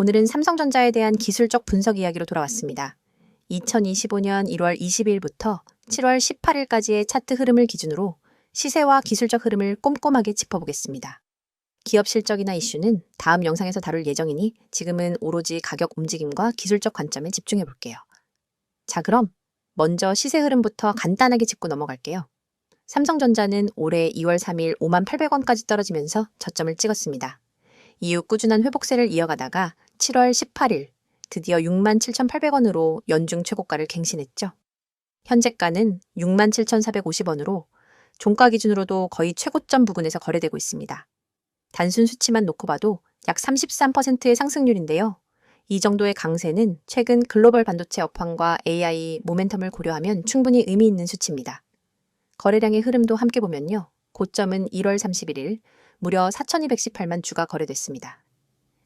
오늘은 삼성전자에 대한 기술적 분석 이야기로 돌아왔습니다. 2025년 1월 20일부터 7월 18일까지의 차트 흐름을 기준으로 시세와 기술적 흐름을 꼼꼼하게 짚어보겠습니다. 기업 실적이나 이슈는 다음 영상에서 다룰 예정이니 지금은 오로지 가격 움직임과 기술적 관점에 집중해 볼게요. 자, 그럼 먼저 시세 흐름부터 간단하게 짚고 넘어갈게요. 삼성전자는 올해 2월 3일 58,000원까지 떨어지면서 저점을 찍었습니다. 이후 꾸준한 회복세를 이어가다가 7월 18일 드디어 67,800원으로 연중 최고가를 갱신했죠. 현재가는 67,450원으로 종가 기준으로도 거의 최고점 부근에서 거래되고 있습니다. 단순 수치만 놓고 봐도 약 33%의 상승률인데요. 이 정도의 강세는 최근 글로벌 반도체 업황과 AI 모멘텀을 고려하면 충분히 의미 있는 수치입니다. 거래량의 흐름도 함께 보면요. 고점은 1월 31일 무려 4,218만 주가 거래됐습니다.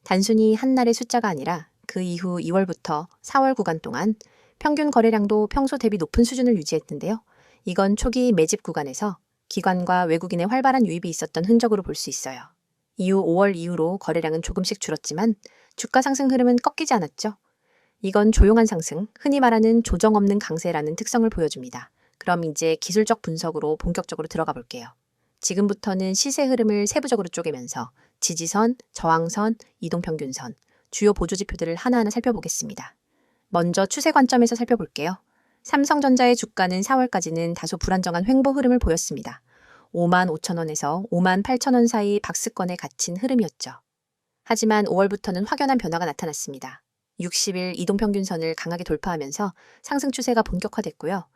단순히 한 날의 숫자가 아니라 그 이후 2월부터 4월 구간 동안 평균 거래량도 평소 대비 높은 수준을 유지했는데요. 이건 초기 매집 구간에서 기관과 외국인의 활발한 유입이 있었던 흔적으로 볼 수 있어요. 이후 5월 이후로 거래량은 조금씩 줄었지만 주가 상승 흐름은 꺾이지 않았죠. 이건 조용한 상승, 흔히 말하는 조정 없는 강세라는 특성을 보여줍니다. 그럼 이제 기술적 분석으로 본격적으로 들어가 볼게요. 지금부터는 시세 흐름을 세부적으로 쪼개면서 지지선, 저항선, 이동평균선, 주요 보조지표들을 하나하나 살펴보겠습니다. 먼저 추세 관점에서 살펴볼게요. 삼성전자의 주가는 4월까지는 다소 불안정한 횡보 흐름을 보였습니다. 55,000원에서 58,000원 사이 박스권에 갇힌 흐름이었죠. 하지만 5월부터는 확연한 변화가 나타났습니다. 60일 이동평균선을 강하게 돌파하면서 상승 추세가 본격화됐고요.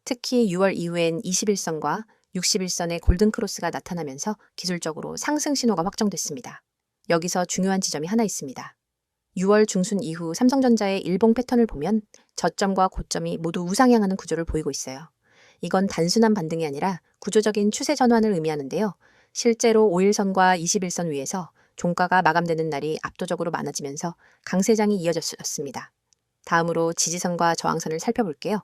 특히 6월 이후엔 21선과 61선의 골든크로스가 나타나면서 기술적으로 상승 신호가 확정됐습니다. 여기서 중요한 지점이 하나 있습니다. 6월 중순 이후 삼성전자의 일봉 패턴을 보면 저점과 고점이 모두 우상향하는 구조를 보이고 있어요. 이건 단순한 반등이 아니라 구조적인 추세 전환을 의미하는데요. 실제로 5일선과 21선 위에서 종가가 마감되는 날이 압도적으로 많아지면서 강세장이 이어졌습니다. 다음으로 지지선과 저항선을 살펴볼게요.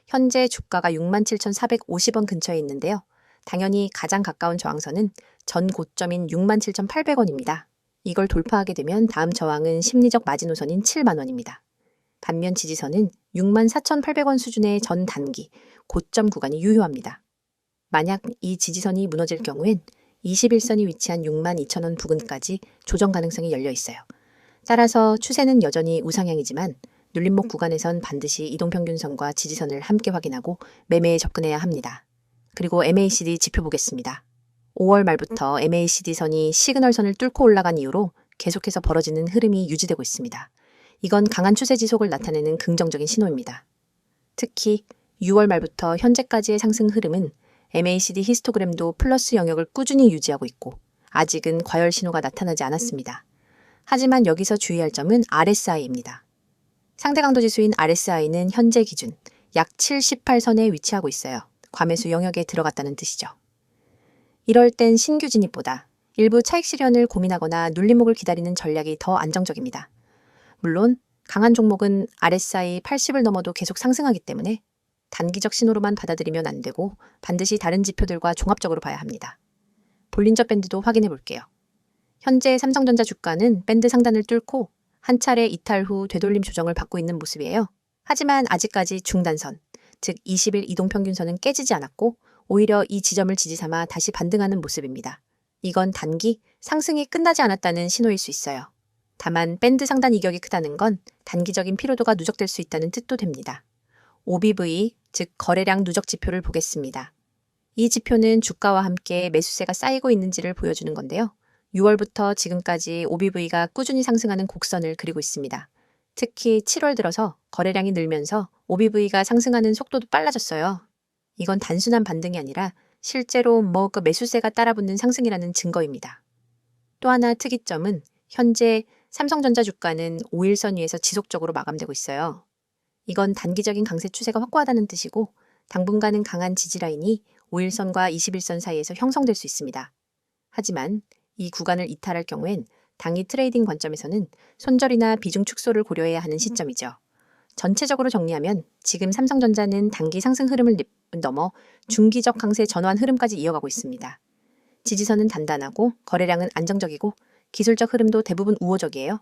현재 주가가 67,450원 근처에 있는데요. 당연히 가장 가까운 저항선은 전 고점인 67,800원입니다. 이걸 돌파하게 되면 다음 저항은 심리적 마지노선인 7만원입니다. 반면 지지선은 64,800원 수준의 전 단기, 고점 구간이 유효합니다. 만약 이 지지선이 무너질 경우엔 21선이 위치한 62,000원 부근까지 조정 가능성이 열려 있어요. 따라서 추세는 여전히 우상향이지만 눌림목 구간에선 반드시 이동평균선과 지지선을 함께 확인하고 매매에 접근해야 합니다. 그리고 MACD 지표 보겠습니다. 5월 말부터 MACD선이 시그널선을 뚫고 올라간 이후로 계속해서 벌어지는 흐름이 유지되고 있습니다. 이건 강한 추세 지속을 나타내는 긍정적인 신호입니다. 특히 6월 말부터 현재까지의 상승 흐름은 MACD 히스토그램도 플러스 영역을 꾸준히 유지하고 있고 아직은 과열 신호가 나타나지 않았습니다. 하지만 여기서 주의할 점은 RSI입니다. 상대 강도 지수인 RSI는 현재 기준 약 78선에 위치하고 있어요. 과매수 영역에 들어갔다는 뜻이죠. 이럴 땐 신규 진입보다 일부 차익 실현을 고민하거나 눌림목을 기다리는 전략이 더 안정적입니다. 물론 강한 종목은 RSI 80을 넘어도 계속 상승하기 때문에 단기적 신호로만 받아들이면 안 되고 반드시 다른 지표들과 종합적으로 봐야 합니다. 볼린저 밴드도 확인해 볼게요. 현재 삼성전자 주가는 밴드 상단을 뚫고 한 차례 이탈 후 되돌림 조정을 받고 있는 모습이에요. 하지만 아직까지 중단선, 즉 20일 이동평균선은 깨지지 않았고 오히려 이 지점을 지지 삼아 다시 반등하는 모습입니다. 이건 단기 상승이 끝나지 않았다는 신호일 수 있어요. 다만 밴드 상단 이격이 크다는 건 단기적인 피로도가 누적될 수 있다는 뜻도 됩니다. OBV, 즉 거래량 누적 지표를 보겠습니다. 이 지표는 주가와 함께 매수세가 쌓이고 있는지를 보여주는 건데요. 6월부터 지금까지 OBV가 꾸준히 상승하는 곡선을 그리고 있습니다. 특히 7월 들어서 거래량이 늘면서 OBV가 상승하는 속도도 빨라졌어요. 이건 단순한 반등이 아니라 실제로 그 매수세가 따라붙는 상승이라는 증거입니다. 또 하나 특이점은 현재 삼성전자 주가는 5일선 위에서 지속적으로 마감되고 있어요. 이건 단기적인 강세 추세가 확고하다는 뜻이고 당분간은 강한 지지라인이 5일선과 21선 사이에서 형성될 수 있습니다. 하지만 이 구간을 이탈할 경우엔 당일 트레이딩 관점에서는 손절이나 비중 축소를 고려해야 하는 시점이죠. 전체적으로 정리하면 지금 삼성전자는 단기 상승 흐름을 넘어 중기적 강세 전환 흐름까지 이어가고 있습니다. 지지선은 단단하고 거래량은 안정적이고 기술적 흐름도 대부분 우호적이에요.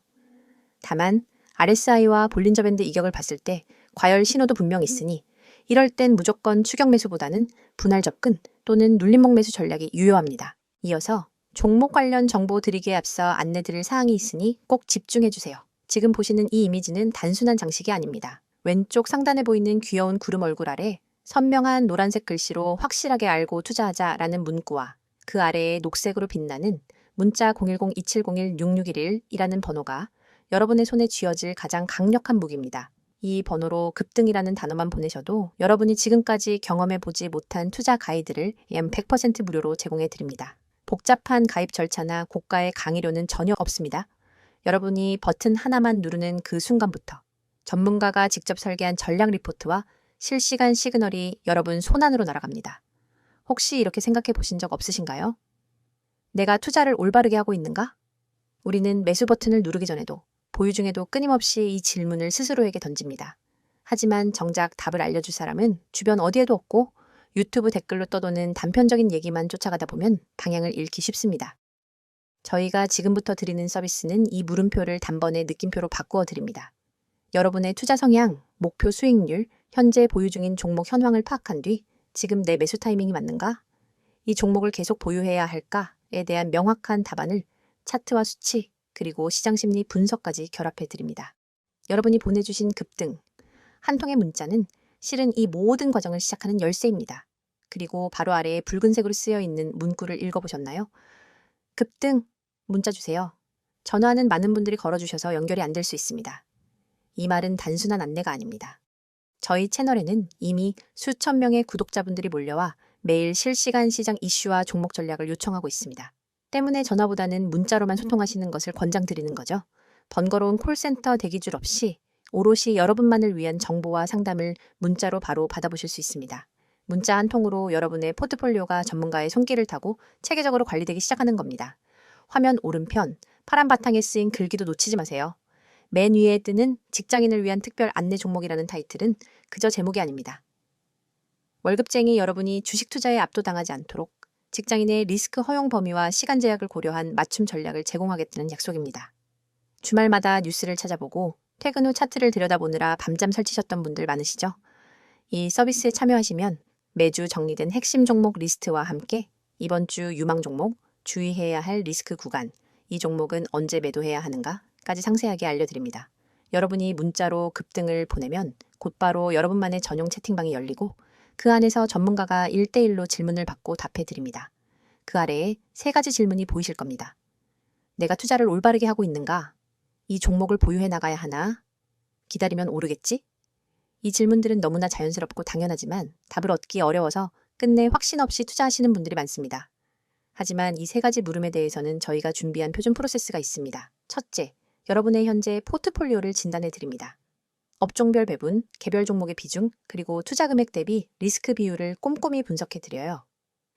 다만 RSI와 볼린저 밴드 이격을 봤을 때 과열 신호도 분명 있으니 이럴 땐 무조건 추격 매수보다는 분할 접근 또는 눌림목 매수 전략이 유효합니다. 이어서 종목 관련 정보 드리기에 앞서 안내드릴 사항이 있으니 꼭 집중해주세요. 지금 보시는 이 이미지는 단순한 장식이 아닙니다. 왼쪽 상단에 보이는 귀여운 구름 얼굴 아래 선명한 노란색 글씨로 확실하게 알고 투자하자라는 문구와 그 아래에 녹색으로 빛나는 문자 010-2701-6611이라는 번호가 여러분의 손에 쥐어질 가장 강력한 무기입니다. 이 번호로 급등이라는 단어만 보내셔도 여러분이 지금까지 경험해보지 못한 투자 가이드를 약 100% 무료로 제공해 드립니다. 복잡한 가입 절차나 고가의 강의료는 전혀 없습니다. 여러분이 버튼 하나만 누르는 그 순간부터 전문가가 직접 설계한 전략 리포트와 실시간 시그널이 여러분 손안으로 날아갑니다. 혹시 이렇게 생각해 보신 적 없으신가요? 내가 투자를 올바르게 하고 있는가? 우리는 매수 버튼을 누르기 전에도 보유 중에도 끊임없이 이 질문을 스스로에게 던집니다. 하지만 정작 답을 알려줄 사람은 주변 어디에도 없고 유튜브 댓글로 떠도는 단편적인 얘기만 쫓아가다 보면 방향을 잃기 쉽습니다. 저희가 지금부터 드리는 서비스는 이 물음표를 단번에 느낌표로 바꾸어 드립니다. 여러분의 투자 성향, 목표 수익률, 현재 보유 중인 종목 현황을 파악한 뒤 지금 내 매수 타이밍이 맞는가? 이 종목을 계속 보유해야 할까에 대한 명확한 답안을 차트와 수치, 그리고 시장 심리 분석까지 결합해 드립니다. 여러분이 보내주신 급등, 한 통의 문자는 실은 이 모든 과정을 시작하는 열쇠입니다. 그리고 바로 아래에 붉은색으로 쓰여 있는 문구를 읽어보셨나요? 급등, 문자 주세요. 전화는 많은 분들이 걸어주셔서 연결이 안 될 수 있습니다. 이 말은 단순한 안내가 아닙니다. 저희 채널에는 이미 수천 명의 구독자분들이 몰려와 매일 실시간 시장 이슈와 종목 전략을 요청하고 있습니다. 때문에 전화보다는 문자로만 소통하시는 것을 권장드리는 거죠. 번거로운 콜센터 대기줄 없이 오롯이 여러분만을 위한 정보와 상담을 문자로 바로 받아보실 수 있습니다. 문자 한 통으로 여러분의 포트폴리오가 전문가의 손길을 타고 체계적으로 관리되기 시작하는 겁니다. 화면 오른편 파란 바탕에 쓰인 글귀도 놓치지 마세요. 맨 위에 뜨는 직장인을 위한 특별 안내 종목이라는 타이틀은 그저 제목이 아닙니다. 월급쟁이 여러분이 주식 투자에 압도당하지 않도록 직장인의 리스크 허용 범위와 시간 제약을 고려한 맞춤 전략을 제공하겠다는 약속입니다. 주말마다 뉴스를 찾아보고 퇴근 후 차트를 들여다보느라 밤잠 설치셨던 분들 많으시죠? 이 서비스에 참여하시면 매주 정리된 핵심 종목 리스트와 함께 이번 주 유망 종목, 주의해야 할 리스크 구간, 이 종목은 언제 매도해야 하는가까지 상세하게 알려드립니다. 여러분이 문자로 급등을 보내면 곧바로 여러분만의 전용 채팅방이 열리고 그 안에서 전문가가 1대1로 질문을 받고 답해드립니다. 그 아래에 3가지 질문이 보이실 겁니다. 내가 투자를 올바르게 하고 있는가? 이 종목을 보유해 나가야 하나? 기다리면 오르겠지? 이 질문들은 너무나 자연스럽고 당연하지만 답을 얻기 어려워서 끝내 확신 없이 투자하시는 분들이 많습니다. 하지만 이 3가지 물음에 대해서는 저희가 준비한 표준 프로세스가 있습니다. 첫째, 여러분의 현재 포트폴리오를 진단해 드립니다. 업종별 배분, 개별 종목의 비중, 그리고 투자 금액 대비 리스크 비율을 꼼꼼히 분석해 드려요.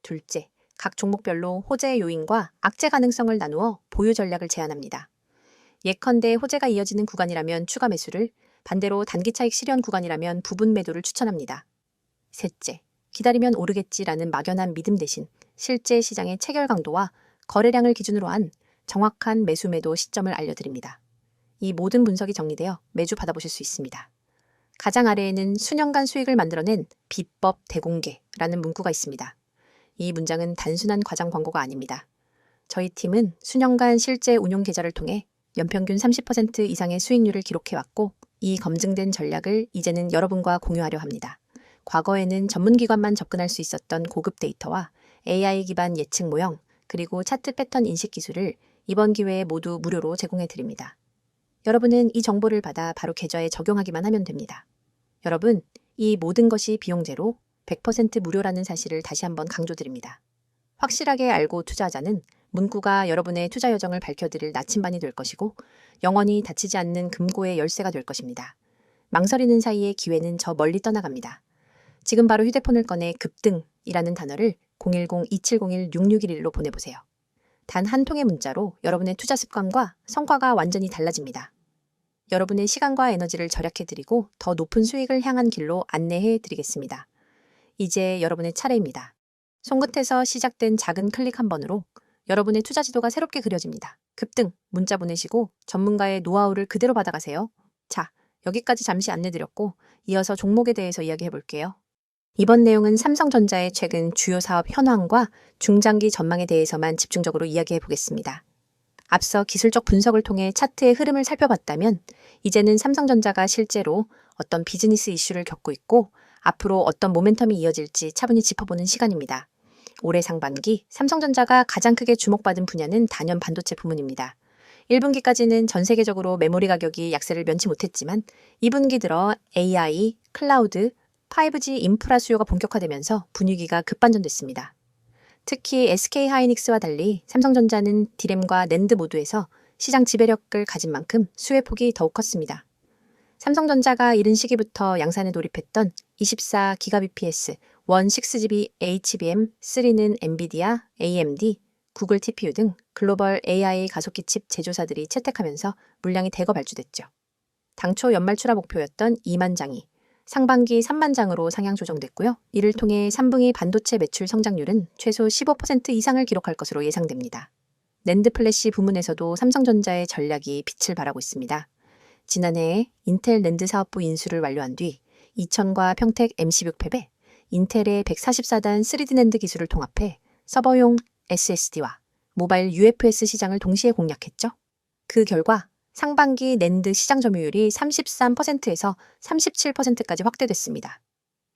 둘째, 각 종목별로 호재 요인과 악재 가능성을 나누어 보유 전략을 제안합니다. 예컨대 호재가 이어지는 구간이라면 추가 매수를, 반대로 단기 차익 실현 구간이라면 부분 매도를 추천합니다. 셋째, 기다리면 오르겠지라는 막연한 믿음 대신 실제 시장의 체결 강도와 거래량을 기준으로 한 정확한 매수 매도 시점을 알려드립니다. 이 모든 분석이 정리되어 매주 받아보실 수 있습니다. 가장 아래에는 수년간 수익을 만들어낸 비법 대공개라는 문구가 있습니다. 이 문장은 단순한 과장 광고가 아닙니다. 저희 팀은 수년간 실제 운용 계좌를 통해 연평균 30% 이상의 수익률을 기록해왔고 이 검증된 전략을 이제는 여러분과 공유하려 합니다. 과거에는 전문기관만 접근할 수 있었던 고급 데이터와 AI 기반 예측 모형, 그리고 차트 패턴 인식 기술을 이번 기회에 모두 무료로 제공해 드립니다. 여러분은 이 정보를 받아 바로 계좌에 적용하기만 하면 됩니다. 여러분, 이 모든 것이 비용 제로, 100% 무료라는 사실을 다시 한번 강조드립니다. 확실하게 알고 투자하자는 문구가 여러분의 투자 여정을 밝혀드릴 나침반이 될 것이고 영원히 닫히지 않는 금고의 열쇠가 될 것입니다. 망설이는 사이에 기회는 저 멀리 떠나갑니다. 지금 바로 휴대폰을 꺼내 급등이라는 단어를 010-2701-6611로 보내보세요. 단 한 통의 문자로 여러분의 투자 습관과 성과가 완전히 달라집니다. 여러분의 시간과 에너지를 절약해드리고 더 높은 수익을 향한 길로 안내해드리겠습니다. 이제 여러분의 차례입니다. 손끝에서 시작된 작은 클릭 한 번으로 여러분의 투자 지도가 새롭게 그려집니다. 급등, 문자 보내시고 전문가의 노하우를 그대로 받아가세요. 자, 여기까지 잠시 안내드렸고 이어서 종목에 대해서 이야기해 볼게요. 이번 내용은 삼성전자의 최근 주요 사업 현황과 중장기 전망에 대해서만 집중적으로 이야기해 보겠습니다. 앞서 기술적 분석을 통해 차트의 흐름을 살펴봤다면 이제는 삼성전자가 실제로 어떤 비즈니스 이슈를 겪고 있고 앞으로 어떤 모멘텀이 이어질지 차분히 짚어보는 시간입니다. 올해 상반기 삼성전자가 가장 크게 주목받은 분야는 단연 반도체 부문입니다. 1분기까지는 전 세계적으로 메모리 가격이 약세를 면치 못했지만 2분기 들어 AI, 클라우드, 5G 인프라 수요가 본격화되면서 분위기가 급반전됐습니다. 특히 SK하이닉스와 달리 삼성전자는 디램과 낸드 모두에서 시장 지배력을 가진 만큼 수혜 폭이 더욱 컸습니다. 삼성전자가 이른 시기부터 양산에 돌입했던 24GBps, 16GB HBM, 3는 엔비디아, AMD, 구글 TPU 등 글로벌 AI 가속기 칩 제조사들이 채택하면서 물량이 대거 발주됐죠. 당초 연말 출하 목표였던 2만 장이 상반기 3만 장으로 상향 조정됐고요. 이를 통해 3분기 반도체 매출 성장률은 최소 15% 이상을 기록할 것으로 예상됩니다. 낸드 플래시 부문에서도 삼성전자의 전략이 빛을 발하고 있습니다. 지난해 인텔 낸드 사업부 인수를 완료한 뒤 이천과 평택 MC6 팹에 인텔의 144단 3D 낸드 기술을 통합해 서버용 SSD와 모바일 UFS 시장을 동시에 공략했죠. 그 결과 상반기 낸드 시장 점유율이 33%에서 37%까지 확대됐습니다.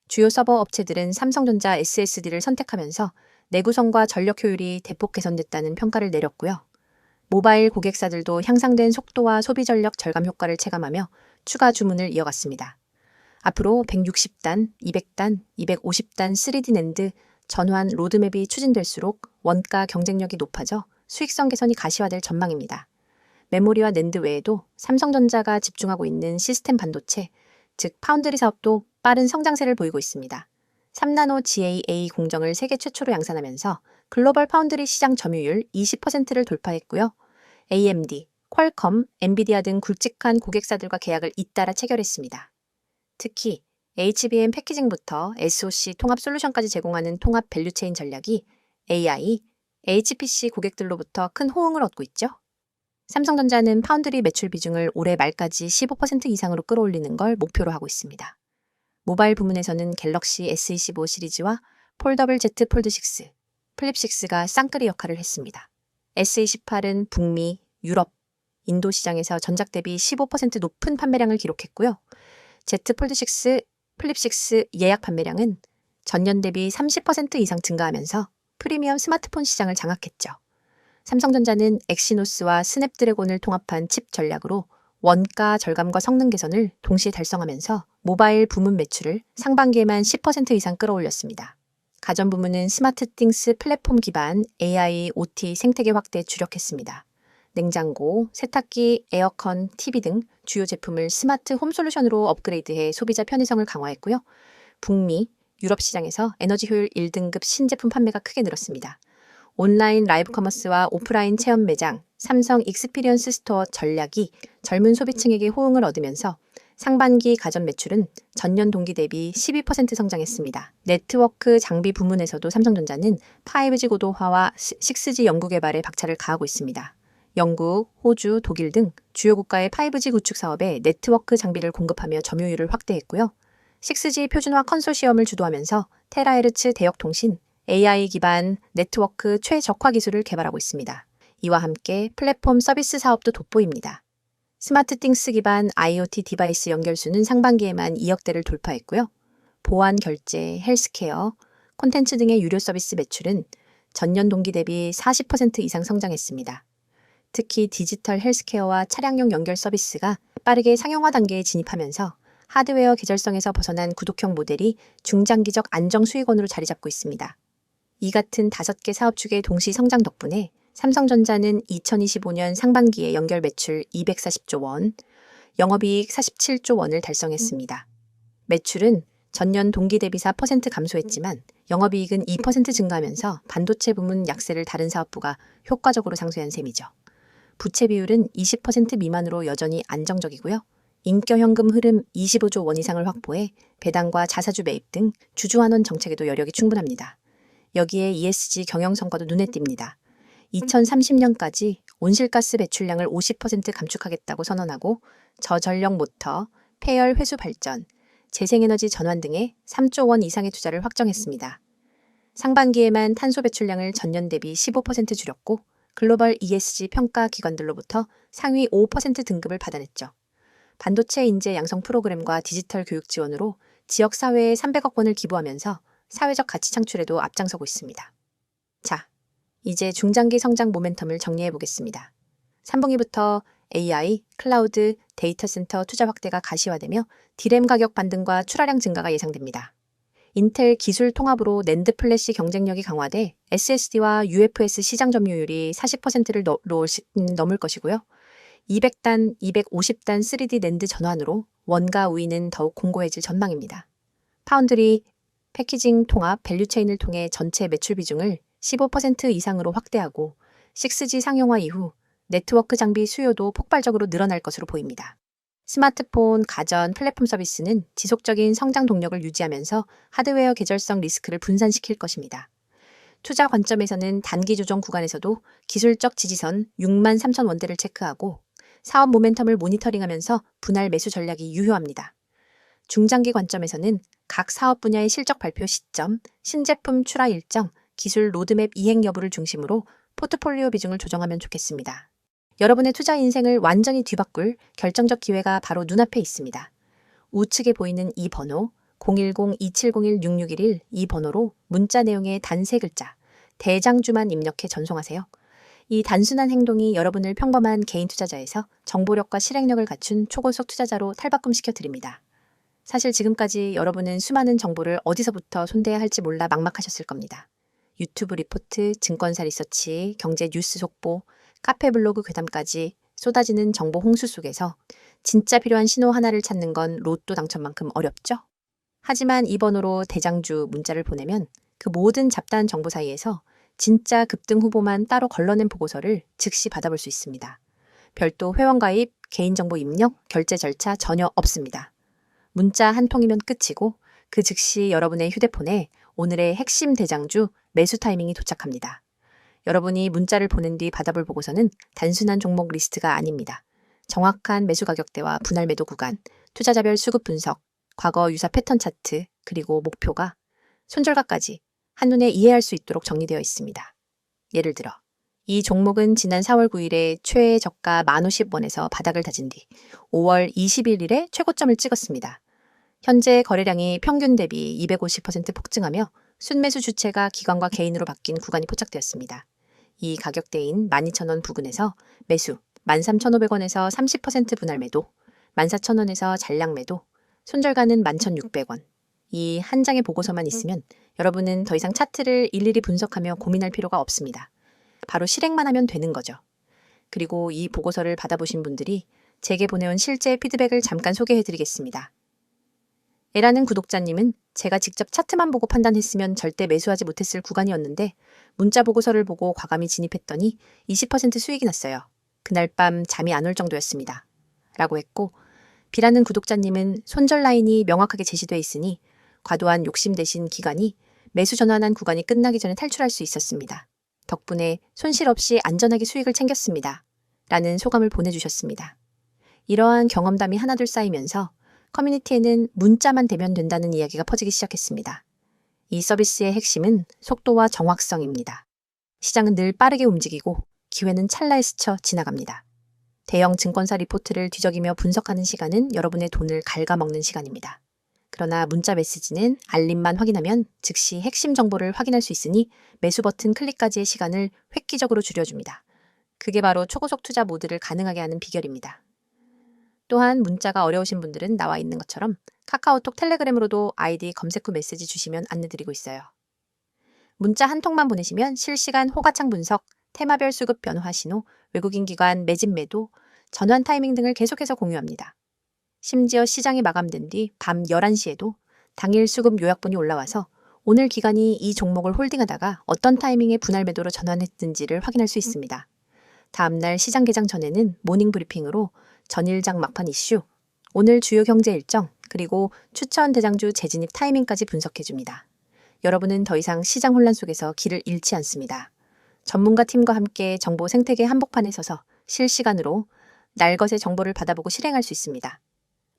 주요 서버 업체들은 삼성전자 SSD를 선택하면서 내구성과 전력 효율이 대폭 개선됐다는 평가를 내렸고요. 모바일 고객사들도 향상된 속도와 소비 전력 절감 효과를 체감하며 추가 주문을 이어갔습니다. 앞으로 160단, 200단, 250단 3D 낸드 전환 로드맵이 추진될수록 원가 경쟁력이 높아져 수익성 개선이 가시화될 전망입니다. 메모리와 낸드 외에도 삼성전자가 집중하고 있는 시스템 반도체, 즉 파운드리 사업도 빠른 성장세를 보이고 있습니다. 3나노 GAA 공정을 세계 최초로 양산하면서 글로벌 파운드리 시장 점유율 20%를 돌파했고요. AMD, 퀄컴, 엔비디아 등 굵직한 고객사들과 계약을 잇따라 체결했습니다. 특히 HBM 패키징부터 SoC 통합 솔루션까지 제공하는 통합 밸류체인 전략이 AI, HPC 고객들로부터 큰 호응을 얻고 있죠. 삼성전자는 파운드리 매출 비중을 올해 말까지 15% 이상으로 끌어올리는 걸 목표로 하고 있습니다. 모바일 부문에서는 갤럭시 S25 시리즈와 폴더블 Z 폴드 6, 플립 6가 쌍끌이 역할을 했습니다. S28은 북미, 유럽, 인도 시장에서 전작 대비 15% 높은 판매량을 기록했고요. Z 폴드 6, 플립 6 예약 판매량은 전년 대비 30% 이상 증가하면서 프리미엄 스마트폰 시장을 장악했죠. 삼성전자는 엑시노스와 스냅드래곤을 통합한 칩 전략으로 원가 절감과 성능 개선을 동시에 달성하면서 모바일 부문 매출을 상반기에만 10% 이상 끌어올렸습니다. 가전 부문은 스마트띵스 플랫폼 기반 AI, OT 생태계 확대에 주력했습니다. 냉장고, 세탁기, 에어컨, TV 등 주요 제품을 스마트 홈 솔루션으로 업그레이드해 소비자 편의성을 강화했고요. 북미, 유럽 시장에서 에너지 효율 1등급 신제품 판매가 크게 늘었습니다. 온라인 라이브 커머스와 오프라인 체험 매장, 삼성 익스피리언스 스토어 전략이 젊은 소비층에게 호응을 얻으면서 상반기 가전 매출은 전년 동기 대비 12% 성장했습니다. 네트워크 장비 부문에서도 삼성전자는 5G 고도화와 6G 연구 개발에 박차를 가하고 있습니다. 영국, 호주, 독일 등 주요 국가의 5G 구축 사업에 네트워크 장비를 공급하며 점유율을 확대했고요. 6G 표준화 컨소시엄을 주도하면서 테라헤르츠 대역통신, AI 기반 네트워크 최적화 기술을 개발하고 있습니다. 이와 함께 플랫폼 서비스 사업도 돋보입니다. 스마트띵스 기반 IoT 디바이스 연결수는 상반기에만 2억 대를 돌파했고요. 보안 결제, 헬스케어, 콘텐츠 등의 유료 서비스 매출은 전년 동기 대비 40% 이상 성장했습니다. 특히 디지털 헬스케어와 차량용 연결 서비스가 빠르게 상용화 단계에 진입하면서 하드웨어 계절성에서 벗어난 구독형 모델이 중장기적 안정 수익원으로 자리 잡고 있습니다. 이 같은 5개 사업축의 동시 성장 덕분에 삼성전자는 2025년 상반기에 연결 매출 240조 원, 영업이익 47조 원을 달성했습니다. 매출은 전년 동기 대비 4% 감소했지만 영업이익은 2% 증가하면서 반도체 부문 약세를 다른 사업부가 효과적으로 상쇄한 셈이죠. 부채 비율은 20% 미만으로 여전히 안정적이고요. 인격현금 흐름 25조 원 이상을 확보해 배당과 자사주 매입 등 주주환원 정책에도 여력이 충분합니다. 여기에 ESG 경영 성과도 눈에 띕니다. 2030년까지 온실가스 배출량을 50% 감축하겠다고 선언하고 저전력 모터, 폐열 회수 발전, 재생에너지 전환 등에 3조 원 이상의 투자를 확정했습니다. 상반기에만 탄소 배출량을 전년 대비 15% 줄였고 글로벌 ESG 평가 기관들로부터 상위 5% 등급을 받아냈죠. 반도체 인재 양성 프로그램과 디지털 교육 지원으로 지역 사회에 300억 원을 기부하면서 사회적 가치 창출에도 앞장서고 있습니다. 자, 이제 중장기 성장 모멘텀을 정리해 보겠습니다. 3분기부터 AI, 클라우드, 데이터 센터 투자 확대가 가시화되며 디램 가격 반등과 출하량 증가가 예상됩니다. 인텔 기술 통합으로 낸드 플래시 경쟁력이 강화돼 SSD와 UFS 시장 점유율이 40%를 넘을 것이고요. 200단, 250단 3D 낸드 전환으로 원가 우위는 더욱 공고해질 전망입니다. 파운드리, 패키징 통합, 밸류체인을 통해 전체 매출 비중을 15% 이상으로 확대하고 6G 상용화 이후 네트워크 장비 수요도 폭발적으로 늘어날 것으로 보입니다. 스마트폰, 가전, 플랫폼 서비스는 지속적인 성장 동력을 유지하면서 하드웨어 계절성 리스크를 분산시킬 것입니다. 투자 관점에서는 단기 조정 구간에서도 기술적 지지선 63,000원대를 체크하고 사업 모멘텀을 모니터링하면서 분할 매수 전략이 유효합니다. 중장기 관점에서는 각 사업 분야의 실적 발표 시점, 신제품 출하 일정, 기술 로드맵 이행 여부를 중심으로 포트폴리오 비중을 조정하면 좋겠습니다. 여러분의 투자 인생을 완전히 뒤바꿀 결정적 기회가 바로 눈앞에 있습니다. 우측에 보이는 이 번호 010-2701-6611 이 번호로 문자 내용의 단 3글자 대장주만 입력해 전송하세요. 이 단순한 행동이 여러분을 평범한 개인 투자자에서 정보력과 실행력을 갖춘 초고속 투자자로 탈바꿈시켜 드립니다. 사실 지금까지 여러분은 수많은 정보를 어디서부터 손대야 할지 몰라 막막하셨을 겁니다. 유튜브 리포트, 증권사 리서치, 경제 뉴스 속보, 카페 블로그 괴담까지 쏟아지는 정보 홍수 속에서 진짜 필요한 신호 하나를 찾는 건 로또 당첨만큼 어렵죠? 하지만 이 번호로 대장주 문자를 보내면 그 모든 잡다한 정보 사이에서 진짜 급등 후보만 따로 걸러낸 보고서를 즉시 받아볼 수 있습니다. 별도 회원가입, 개인정보 입력, 결제 절차 전혀 없습니다. 문자 한 통이면 끝이고 그 즉시 여러분의 휴대폰에 오늘의 핵심 대장주 매수 타이밍이 도착합니다. 여러분이 문자를 보낸 뒤 받아볼 보고서는 단순한 종목 리스트가 아닙니다. 정확한 매수 가격대와 분할 매도 구간, 투자자별 수급 분석, 과거 유사 패턴 차트, 그리고 목표가 손절가까지 한눈에 이해할 수 있도록 정리되어 있습니다. 예를 들어 이 종목은 지난 4월 9일에 최애 저가 1,050원에서 바닥을 다진 뒤 5월 21일에 최고점을 찍었습니다. 현재 거래량이 평균 대비 250% 폭증하며 순매수 주체가 기관과 개인으로 바뀐 구간이 포착되었습니다. 이 가격대인 12,000원 부근에서 매수 13,500원에서 30% 분할 매도, 14,000원에서 잔량 매도, 손절가는 11,600원. 이 한 장의 보고서만 있으면 여러분은 더 이상 차트를 일일이 분석하며 고민할 필요가 없습니다. 바로 실행만 하면 되는 거죠. 그리고 이 보고서를 받아보신 분들이 제게 보내온 실제 피드백을 잠깐 소개해드리겠습니다. 에라는 구독자님은 제가 직접 차트만 보고 판단했으면 절대 매수하지 못했을 구간이었는데 문자 보고서를 보고 과감히 진입했더니 20% 수익이 났어요. 그날 밤 잠이 안 올 정도였습니다. 라고 했고 B라는 구독자님은 손절 라인이 명확하게 제시돼 있으니 과도한 욕심 대신 기간이 매수 전환한 구간이 끝나기 전에 탈출할 수 있었습니다. 덕분에 손실 없이 안전하게 수익을 챙겼습니다. 라는 소감을 보내주셨습니다. 이러한 경험담이 하나둘 쌓이면서 커뮤니티에는 문자만 대면 된다는 이야기가 퍼지기 시작했습니다. 이 서비스의 핵심은 속도와 정확성입니다. 시장은 늘 빠르게 움직이고 기회는 찰나에 스쳐 지나갑니다. 대형 증권사 리포트를 뒤적이며 분석하는 시간은 여러분의 돈을 갉아먹는 시간입니다. 그러나 문자 메시지는 알림만 확인하면 즉시 핵심 정보를 확인할 수 있으니 매수 버튼 클릭까지의 시간을 획기적으로 줄여줍니다. 그게 바로 초고속 투자 모드를 가능하게 하는 비결입니다. 또한 문자가 어려우신 분들은 나와 있는 것처럼 카카오톡 텔레그램으로도 아이디 검색 후 메시지 주시면 안내드리고 있어요. 문자 한 통만 보내시면 실시간 호가창 분석, 테마별 수급 변화 신호, 외국인 기관 매집 매도, 전환 타이밍 등을 계속해서 공유합니다. 심지어 시장이 마감된 뒤 밤 11시에도 당일 수급 요약본이 올라와서 오늘 기관이 이 종목을 홀딩하다가 어떤 타이밍에 분할 매도로 전환했는지를 확인할 수 있습니다. 다음날 시장 개장 전에는 모닝 브리핑으로 전일장 막판 이슈, 오늘 주요 경제 일정, 그리고 추천 대장주 재진입 타이밍까지 분석해줍니다. 여러분은 더 이상 시장 혼란 속에서 길을 잃지 않습니다. 전문가 팀과 함께 정보 생태계 한복판에 서서 실시간으로 날것의 정보를 받아보고 실행할 수 있습니다.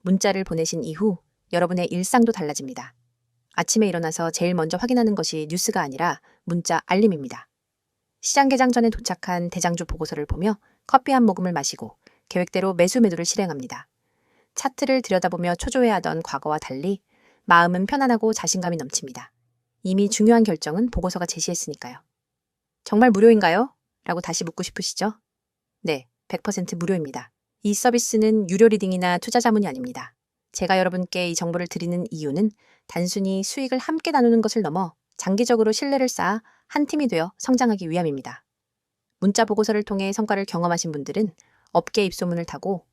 문자를 보내신 이후 여러분의 일상도 달라집니다. 아침에 일어나서 제일 먼저 확인하는 것이 뉴스가 아니라 문자 알림입니다. 시장 개장 전에 도착한 대장주 보고서를 보며 커피 한 모금을 마시고 계획대로 매수매도를 실행합니다. 차트를 들여다보며 초조해하던 과거와 달리 마음은 편안하고 자신감이 넘칩니다. 이미 중요한 결정은 보고서가 제시했으니까요. 정말 무료인가요? 라고 다시 묻고 싶으시죠? 네, 100% 무료입니다. 이 서비스는 유료 리딩이나 투자 자문이 아닙니다. 제가 여러분께 이 정보를 드리는 이유는 단순히 수익을 함께 나누는 것을 넘어 장기적으로 신뢰를 쌓아 한 팀이 되어 성장하기 위함입니다. 문자 보고서를 통해 성과를 경험하신 분들은 업계 입소문을 타고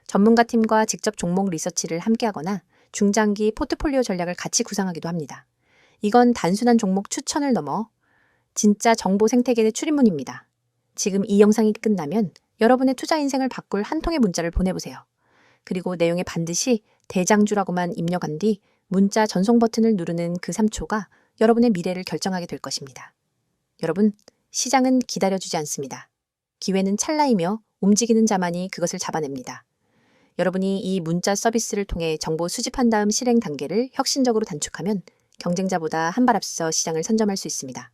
전문가 팀과 직접 종목 리서치를 함께하거나 중장기 포트폴리오 전략을 같이 구상하기도 합니다. 이건 단순한 종목 추천을 넘어 진짜 정보 생태계의 출입문입니다. 지금 이 영상이 끝나면 여러분의 투자 인생을 바꿀 한 통의 문자를 보내보세요. 그리고 내용에 반드시 대장주라고만 입력한 뒤 문자 전송 버튼을 누르는 그 3초가 여러분의 미래를 결정하게 될 것입니다. 여러분, 시장은 기다려주지 않습니다. 기회는 찰나이며 움직이는 자만이 그것을 잡아냅니다. 여러분이 이 문자 서비스를 통해 정보 수집한 다음 실행 단계를 혁신적으로 단축하면 경쟁자보다 한 발 앞서 시장을 선점할 수 있습니다.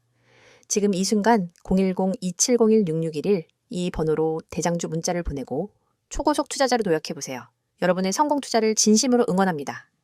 지금 이 순간 010-2701-6611 이 번호로 대장주 문자를 보내고 초고속 투자자로 도약해보세요. 여러분의 성공 투자를 진심으로 응원합니다.